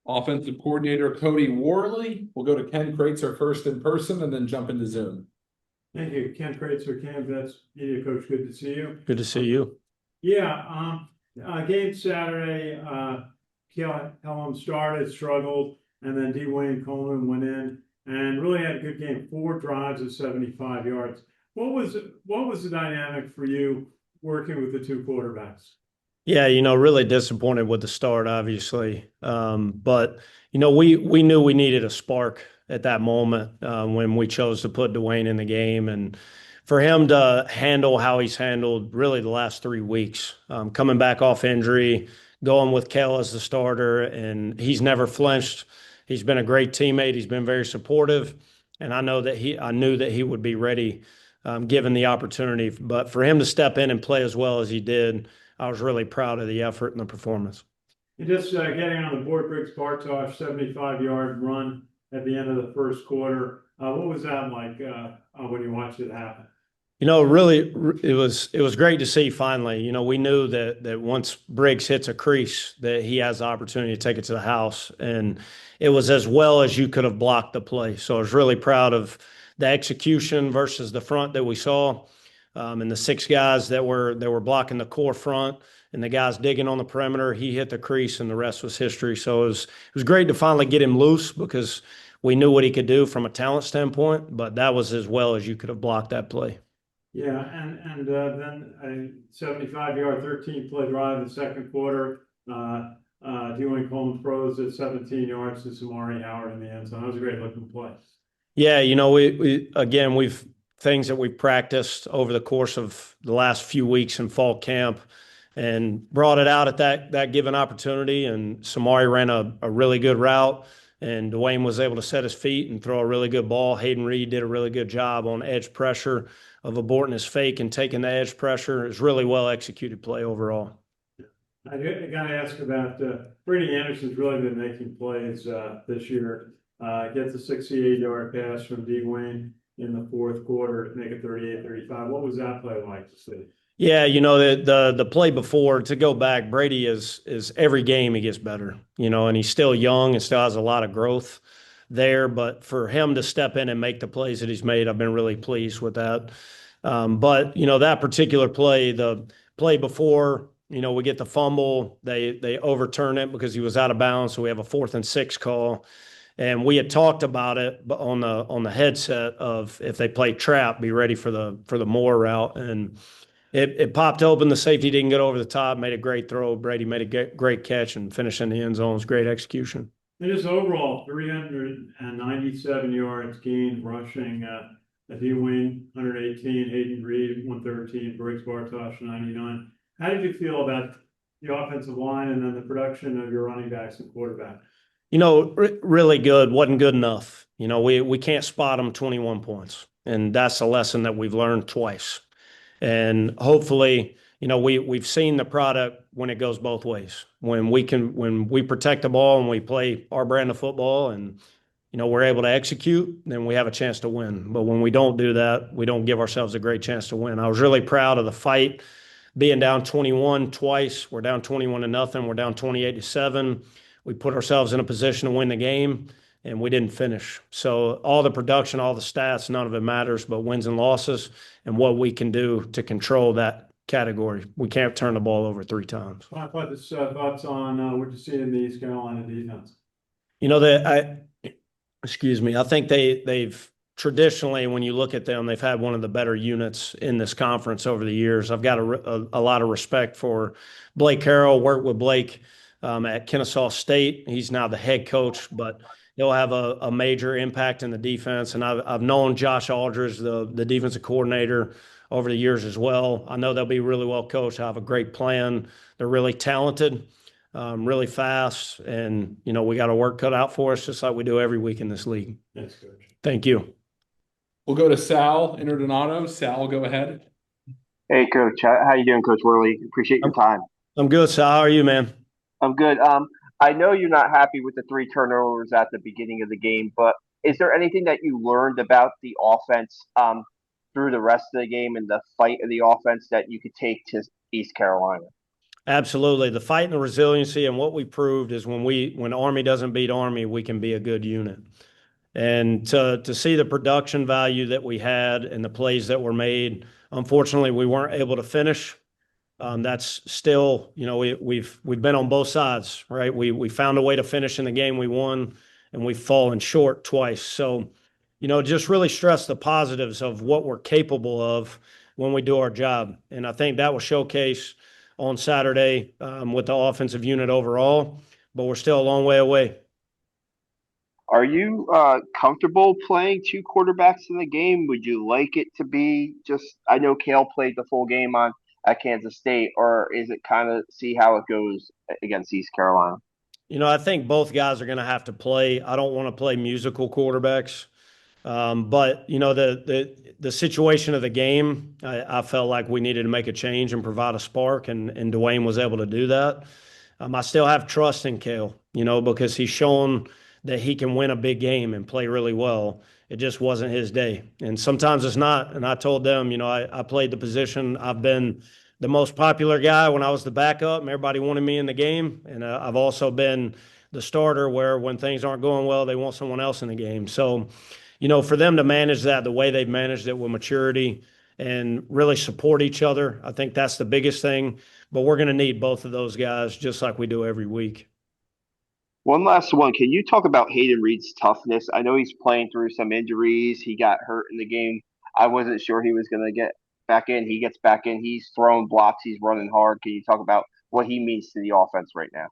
Offensive coordinator Cody Worley. We'll go to Ken Kreitzer first in person and then jump into Zoom. Thank you. Ken Kreitzer, Vets Media Coach. Good to see you. Good to see you. Yeah, game Saturday, Kellum started, struggled, and then Dwayne Coleman went in and really had a good game. 4 drives of 75 yards. What was the dynamic for you working with the 2 quarterbacks? Yeah, really disappointed with the start, obviously. But we knew we needed a spark at that moment when we chose to put Dwayne in the game, and for him to handle how he's handled really the last 3 weeks, coming back off injury, going with Kel as the starter, and he's never flinched. He's been a great teammate. He's been very supportive, and I knew that he would be ready given the opportunity. But for him to step in and play as well as he did, I was really proud of the effort and the performance. And just getting on the board, Briggs Bartosh, 75-yard run at the end of the first quarter. What was that like when you watched it happen? Really, it was great to see finally. We knew that once Briggs hits a crease, that he has the opportunity to take it to the house, and it was as well as you could have blocked the play. So I was really proud of the execution versus the front that we saw. And the 6 guys that were blocking the core front and the guys digging on the perimeter, he hit the crease and the rest was history. So it was great to finally get him loose because we knew what he could do from a talent standpoint, but that was as well as you could have blocked that play. Yeah, and then a 75-yard, 13-play drive in the second quarter. Dwayne Coleman throws at 17 yards to Samari Howard in the end zone. That was a great looking play. Yeah, we've things that we've practiced over the course of the last few weeks in fall camp and brought it out at that given opportunity. And Samari ran a really good route, and Dwayne was able to set his feet and throw a really good ball. Hayden Reed did a really good job on edge pressure of aborting his fake and taking the edge pressure. It was really well executed play overall. I got to ask about Brady Anderson's really been making plays this year. Gets a 68-yard pass from Dwayne in the fourth quarter to make it 38-35. What was that play like to see? Yeah, the play before, to go back, Brady is every game he gets better, and he's still young and still has a lot of growth there. But for him to step in and make the plays that he's made, I've been really pleased with that. But that particular play, the play before, we get the fumble, they overturn it because he was out of bounds, so we have a 4th and 6 call. And we had talked about it on the headset of if they play trap, be ready for the Moore route. And it popped open. The safety didn't get over the top, made a great throw. Brady made a great catch and finished in the end zone. It was great execution. And just overall, 397 yards gained rushing. Dwayne, 118, Hayden Reed, 113, Briggs Bartosh, 99. How did you feel about the offensive line and then the production of your running backs and quarterback? Really good. Wasn't good enough. We can't spot them 21 points. And that's a lesson that we've learned twice. And hopefully, we've seen the product when it goes both ways. When we protect the ball and we play our brand of football and, we're able to execute, then we have a chance to win. But when we don't do that, we don't give ourselves a great chance to win. I was really proud of the fight, being down 21 twice. We're down 21-0. We're down 28-7. We put ourselves in a position to win the game, and we didn't finish. So all the production, all the stats, none of it matters, but wins and losses and what we can do to control that category. We can't turn the ball over 3 times. Thoughts on what you see in the East Carolina defense? I think they've traditionally, when you look at them, they've had one of the better units in this conference over the years. I've got a lot of respect for Blake Harrell. Worked with Blake at Kennesaw State. He's now the head coach, but he'll have a major impact in the defense. And I've known Josh Aldridge, the defensive coordinator, over the years as well. I know they'll be really well coached. I have a great plan. They're really talented, really fast, and we got our work cut out for us, just like we do every week in this league. Thanks, Coach. Thank you. We'll go to Sal Interdonato. Sal, go ahead. Hey, Coach. How you doing, Coach Worley? Appreciate your time. I'm good, Sal. How are you, man? I'm good. I know you're not happy with the 3 turnovers at the beginning of the game, but is there anything that you learned about the offense through the rest of the game and the fight of the offense that you could take to East Carolina? Absolutely. The fight and the resiliency and what we proved is when Army doesn't beat Army, we can be a good unit. And to see the production value that we had and the plays that were made, unfortunately, we weren't able to finish. That's still, we've been on both sides, right? We found a way to finish in the game we won, and we've fallen short twice. So, just really stress the positives of what we're capable of when we do our job. And I think that was showcased on Saturday with the offensive unit overall, but we're still a long way away. Are you comfortable playing two quarterbacks in the game? Would you like it to be just? I know Kale played the full game on at Kansas State, or is it kind of see how it goes against East Carolina? I think both guys are going to have to play. I don't want to play musical quarterbacks. But the situation of the game, I felt like we needed to make a change and provide a spark, and Dwayne was able to do that. I still have trust in Kale, because he's shown that he can win a big game and play really well. It just wasn't his day, and sometimes it's not. And I told them, I played the position. I've been the most popular guy when I was the backup, and everybody wanted me in the game. And I've also been the starter, where when things aren't going well, they want someone else in the game. So for them to manage that the way they've managed it with maturity and really support each other, I think that's the biggest thing. But we're going to need both of those guys just like we do every week. One last one. Can you talk about Hayden Reed's toughness? I know he's playing through some injuries. He got hurt in the game. I wasn't sure he was going to get back in. He gets back in. He's throwing blocks. He's running hard. Can you talk about what he means to the offense right now?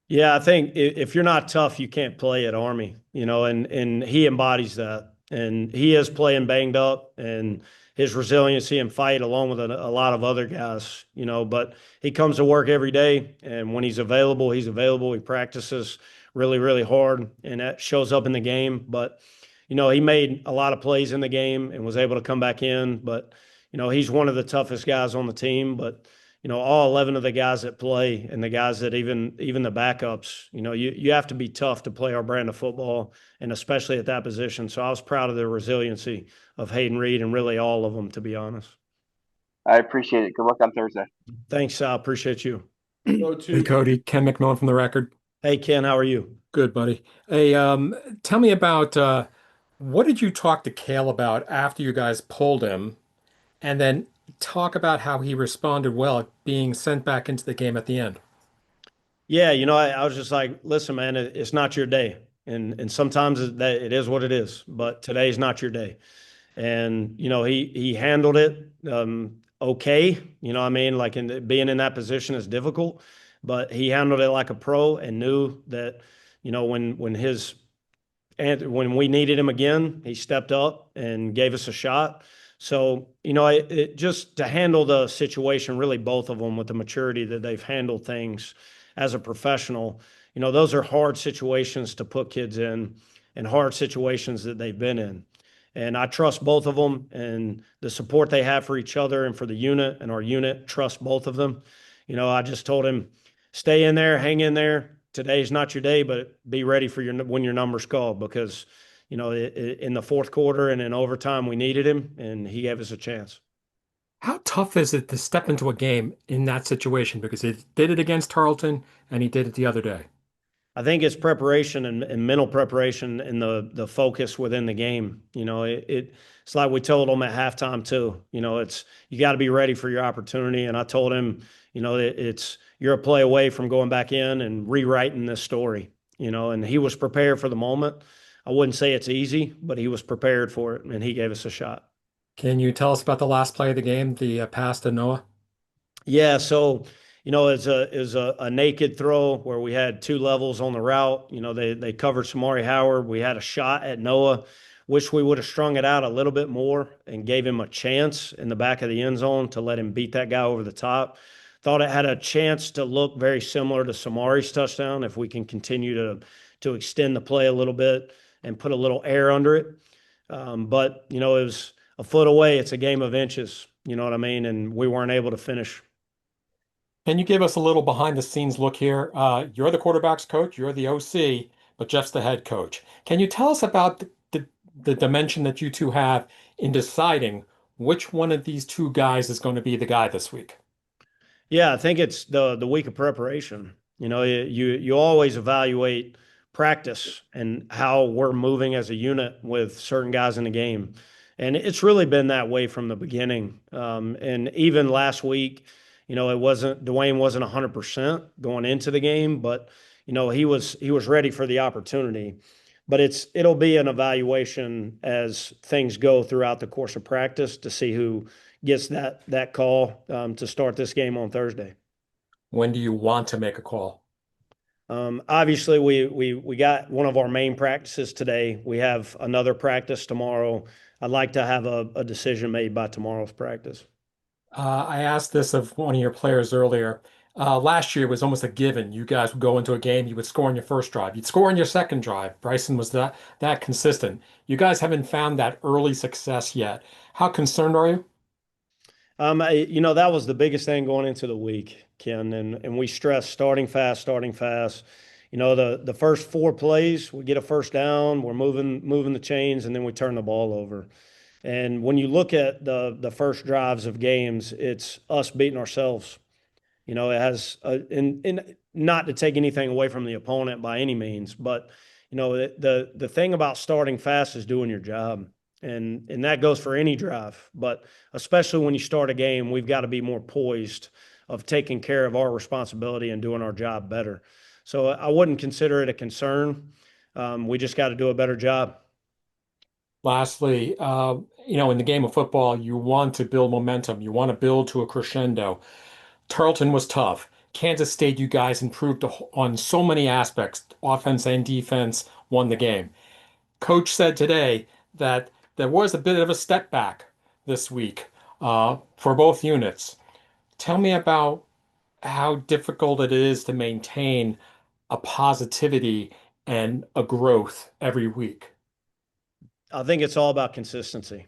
Yeah, I think if you're not tough, you can't play at Army, and he embodies that. And he is playing banged up, and his resiliency and fight along with a lot of other guys, but he comes to work every day, and when he's available, he's available. He practices really, really hard, and that shows up in the game. But, he made a lot of plays in the game and was able to come back in. But, he's one of the toughest guys on the team. But all 11 of the guys that play and the guys that even the backups, you have to be tough to play our brand of football, and especially at that position. So I was proud of the resiliency of Hayden Reed and really all of them, to be honest. I appreciate it. Good luck on Thursday. Thanks, Sal. Appreciate you. Go Hey to Cody, Ken McMillan from the Record. Hey, Ken, how are you? Good, buddy. Hey, tell me about what did you talk to Kale about after you guys pulled him, and then talk about how he responded well at being sent back into the game at the end. Yeah, I was just like, listen, man, it's not your day. And sometimes it is what it is, but today's not your day. And he handled it okay. What I mean, like being in that position is difficult, but he handled it like a pro and knew that when we needed him again, he stepped up and gave us a shot. So it just to handle the situation, really both of them with the maturity that they've handled things as a professional. Those are hard situations to put kids in, and hard situations that they've been in. And I trust both of them, and the support they have for each other and for the unit, and our unit trust both of them. I just told him, stay in there, hang in there. Today's not your day, but be ready for when your number's called, because in the fourth quarter and in overtime we needed him, and he gave us a chance. How tough is it to step into a game in that situation? Because he did it against Tarleton and he did it the other day. I think it's preparation and mental preparation and the focus within the game. It's like we told them at halftime too. It's you got to be ready for your opportunity. And I told him, you're a play away from going back in and rewriting this story. And he was prepared for the moment. I wouldn't say it's easy, but he was prepared for it, and he gave us a shot. Can you tell us about the last play of the game, the pass to Noah? Yeah, so it's a naked throw where we had two levels on the route. They covered Samari Howard. We had a shot at Noah. Wish we would have strung it out a little bit more and gave him a chance in the back of the end zone to let him beat that guy over the top. Thought it had a chance to look very similar to Samari's touchdown if we can continue to extend the play a little bit and put a little air under it. But it was a foot away. It's a game of inches. You know what I mean? And we weren't able to finish. Can you give us a little behind the scenes look here? You're the quarterback's coach, you're the OC, but Jeff's the head coach. Can you tell us about the dimension that you two have in deciding which one of these two guys is going to be the guy this week? Yeah, I think it's the week of preparation. You always evaluate practice and how we're moving as a unit with certain guys in the game, and it's really been that way from the beginning. And even last week, it wasn't Dwayne wasn't 100% going into the game, but he was ready for the opportunity. But it'll be an evaluation as things go throughout the course of practice to see who gets that call to start this game on Thursday. When do you want to make a call? Obviously, we got one of our main practices today. We have another practice tomorrow. I'd like to have a decision made by tomorrow's practice. I asked this of one of your players earlier. Last year was almost a given. You guys would go into a game, you would score on your first drive, you'd score on your second drive. Bryson was that consistent. You guys haven't found that early success yet. How concerned are you? That was the biggest thing going into the week, Ken, and we stressed starting fast, starting fast. The first 4 plays, we get a first down, we're moving the chains, and then we turn the ball over. And when you look at the first drives of games, it's us beating ourselves. It has and not to take anything away from the opponent by any means, but the thing about starting fast is doing your job, and that goes for any drive, but especially when you start a game, we've got to be more poised of taking care of our responsibility and doing our job better. So I wouldn't consider it a concern. We just got to do a better job. Lastly, in the game of football, you want to build momentum. You want to build to a crescendo. Tarleton was tough. Kansas State, you guys improved on so many aspects, offense and defense, won the game. Coach said today that there was a bit of a step back this week for both units. Tell me about how difficult it is to maintain a positivity and a growth every week. I think it's all about consistency,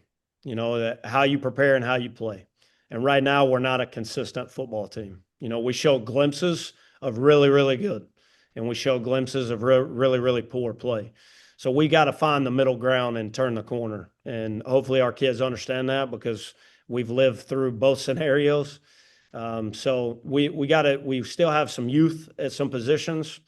how you prepare and how you play. And right now, we're not a consistent football team. We show glimpses of really, really good, and we show glimpses of really, really poor play. So we got to find the middle ground and turn the corner. And hopefully, our kids understand that because we've lived through both scenarios. So we still have some youth at some positions,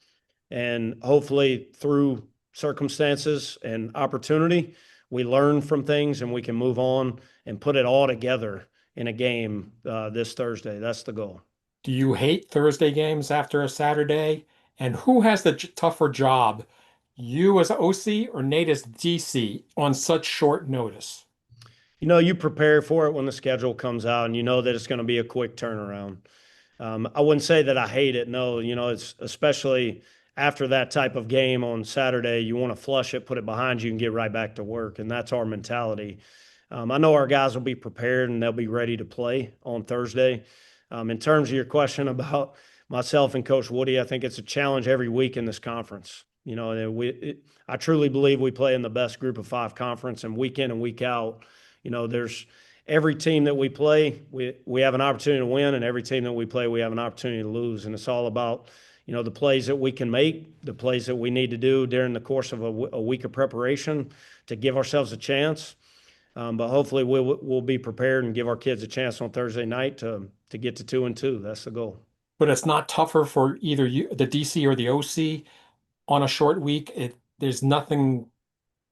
and hopefully, through circumstances and opportunity, we learn from things and we can move on and put it all together in a game this Thursday. That's the goal. Do you hate Thursday games after a Saturday? And who has the tougher job, you as OC or Nate as DC on such short notice? You prepare for it when the schedule comes out and you know that it's going to be a quick turnaround. I wouldn't say that I hate it. No, it's especially after that type of game on Saturday, you want to flush it, put it behind you, and get right back to work. And that's our mentality. I know our guys will be prepared and they'll be ready to play on Thursday. In terms of your question about myself and Coach Woody, I think it's a challenge every week in this conference. I truly believe we play in the best group of 5 conference, and week in and week out, there's every team that we play, we have an opportunity to win, and every team that we play, we have an opportunity to lose. And it's all about, the plays that we can make, the plays that we need to do during the course of a week of preparation to give ourselves a chance. But hopefully we'll be prepared and give our kids a chance on Thursday night to get to 2-2. That's the goal. But it's not tougher for either you, the DC or the OC on a short week. There's nothing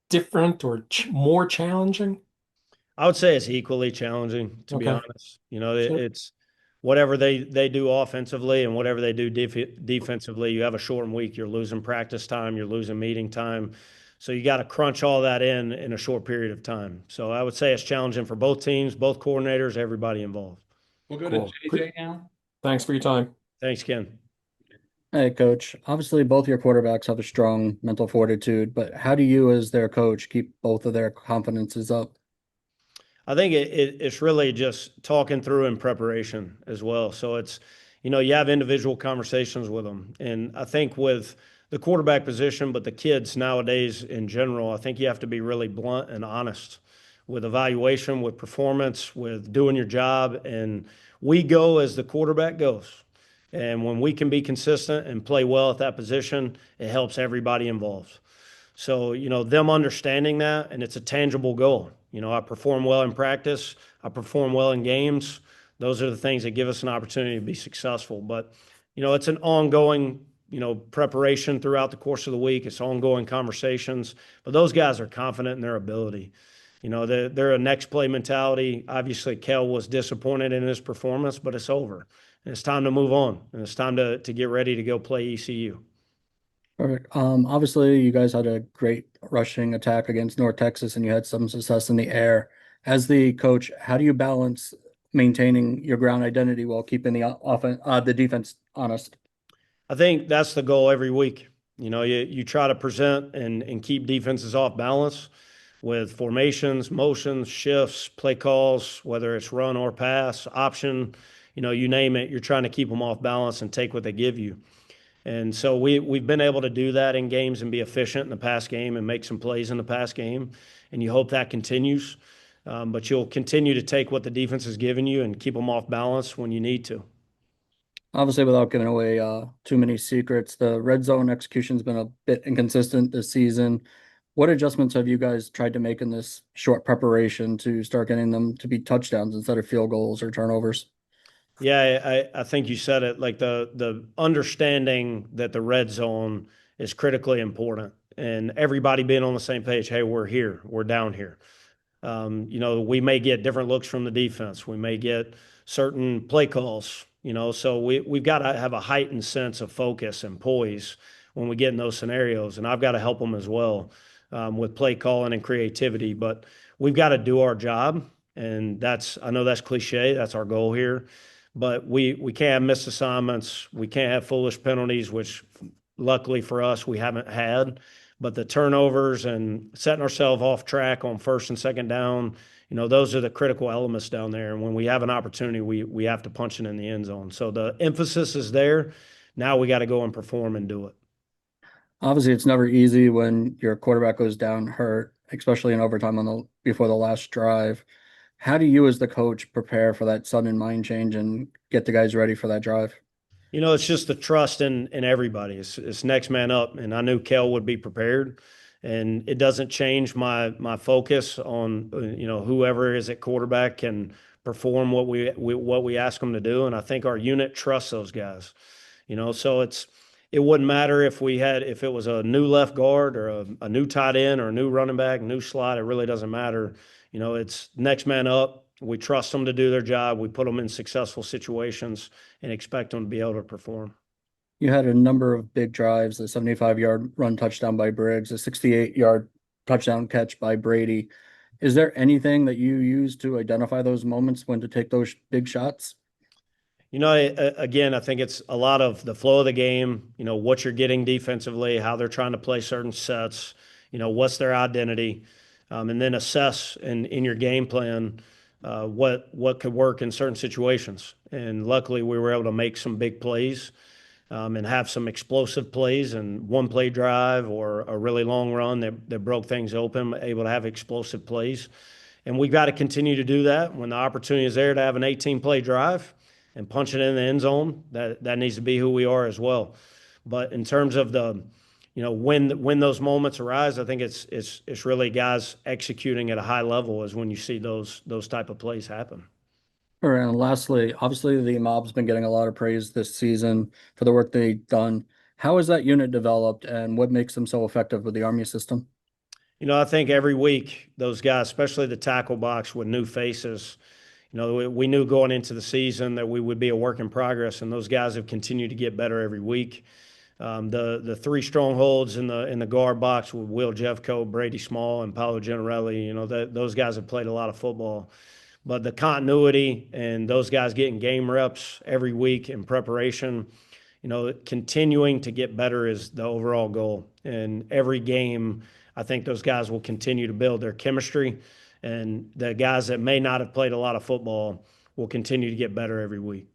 different or more challenging. I would say it's equally challenging, to be Okay. honest. So, It's whatever they do offensively and whatever they do defensively. You have a shortened week. You're losing practice time. You're losing meeting time. So you got to crunch all that in a short period of time. So I would say it's challenging for both teams, both coordinators, everybody involved. We'll go cool. to JJ now. Thanks for your time. Thanks, Ken. Hey, coach. Obviously, both your quarterbacks have a strong mental fortitude, but how do you, as their coach, keep both of their confidences up? I think it's really just talking through in preparation as well. So it's, you have individual conversations with them. And I think with the quarterback position, but the kids nowadays in general, I think you have to be really blunt and honest with evaluation, with performance, with doing your job. And we go as the quarterback goes. And when we can be consistent and play well at that position, it helps everybody involved. So, them understanding that, and it's a tangible goal. I perform well in practice. I perform well in games. Those are the things that give us an opportunity to be successful. But, it's an ongoing, preparation throughout the course of the week. It's ongoing conversations, but those guys are confident in their ability. They're a next play mentality. Obviously, Kel was disappointed in his performance, but it's over. And it's time to move on, and it's time to get ready to go play ECU. Perfect. Obviously, you guys had a great rushing attack against North Texas, and you had some success in the air. As the coach, how do you balance maintaining your ground identity while keeping the defense honest? I think that's the goal every week. You try to present and keep defenses off balance with formations, motions, shifts, play calls, whether it's run or pass, option, you name it. You're trying to keep them off balance and take what they give you. And so we've been able to do that in games and be efficient in the pass game and make some plays in the pass game. And you hope that continues. But you'll continue to take what the defense has given you and keep them off balance when you need to. Obviously, without giving away too many secrets, the red zone execution's been a bit inconsistent this season. What adjustments have you guys tried to make in this short preparation to start getting them to be touchdowns instead of field goals or turnovers? Yeah, I think you said it. Like the understanding that the red zone is critically important, and everybody being on the same page. Hey, we're here. We're down here. We may get different looks from the defense. We may get certain play calls. So we've got to have a heightened sense of focus and poise when we get in those scenarios, and I've got to help them as well with play calling and creativity. But we've got to do our job, and I know that's cliche. That's our goal here. But we can't have missed assignments. We can't have foolish penalties, which luckily for us, we haven't had. But the turnovers and setting ourselves off track on first and second down, those are the critical elements down there. And when we have an opportunity, we have to punch it in the end zone. So the emphasis is there. Now we got to go and perform and do it. Obviously, it's never easy when your quarterback goes down hurt, especially in overtime before the last drive. How do you, as the coach, prepare for that sudden mind change and get the guys ready for that drive? It's just the trust in everybody. It's next man up, and I knew Kel would be prepared, and it doesn't change my focus on whoever is at quarterback can perform what we ask them to do, and I think our unit trusts those guys. So it wouldn't matter if it was a new left guard or a new tight end or a new running back, new slot. It really doesn't matter. It's next man up. We trust them to do their job. We put them in successful situations and expect them to be able to perform. You had a number of big drives, a 75-yard run touchdown by Briggs, a 68-yard touchdown catch by Brady. Is there anything that you use to identify those moments when to take those big shots? Again, I think it's a lot of the flow of the game, what you're getting defensively, how they're trying to play certain sets, what's their identity, and then assess in your game plan what could work in certain situations. And luckily, we were able to make some big plays and have some explosive plays and one play drive or a really long run that broke things open, able to have explosive plays. And we've got to continue to do that when the opportunity is there to have an 18-play drive and punch it in the end zone. That needs to be who we are as well. But in terms of when those moments arise, I think it's really guys executing at a high level is when you see those type of plays happen. All right, and lastly, obviously the mob's been getting a lot of praise this season for the work they've done. How is that unit developed, and what makes them so effective with the Army system? I think every week those guys, especially the tackle box with new faces, we knew going into the season that we would be a work in progress, and those guys have continued to get better every week. The three strongholds in the guard box with Will Jeffcoat, Brady Small, and Paolo Generelli, those guys have played a lot of football. But the continuity and those guys getting game reps every week in preparation, continuing to get better is the overall goal. And every game, I think those guys will continue to build their chemistry. And the guys that may not have played a lot of football will continue to get better every week.